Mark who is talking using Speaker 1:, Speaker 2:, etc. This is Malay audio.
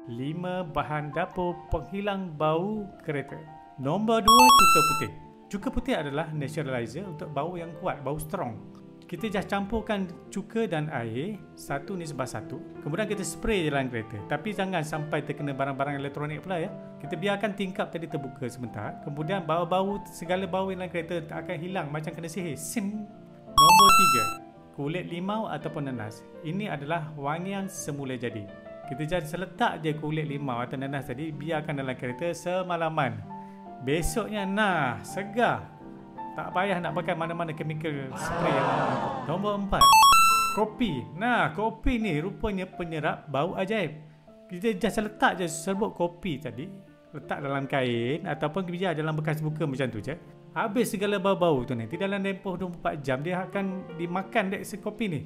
Speaker 1: 5 bahan dapur penghilang bau kereta. Nombor 2, cuka putih. Cuka putih adalah naturalizer untuk bau yang kuat, bau strong. Kita just campurkan cuka dan air 1:1. Kemudian kita spray dalam kereta. Tapi jangan sampai terkena barang-barang elektronik pula ya. Kita biarkan tingkap tadi terbuka sebentar. Kemudian bau-bau, segala bau dalam kereta akan hilang macam kena sihir. Sim. Nombor 3, kulit limau ataupun nanas. Ini adalah wangian semula jadi. Kita just letak je kulit limau atau nanas tadi, biarkan dalam kereta semalaman. Besoknya segar. Tak payah nak pakai mana-mana chemical spray yang mana. Nombor 4, kopi. Kopi ni rupanya penyerap bau ajaib. Kita just letak je serbuk kopi tadi, letak dalam kain ataupun biar dalam bekas buka macam tu je. Habis segala bau-bau tu nanti dalam tempoh 24 jam dia akan dimakan dek si kopi ni.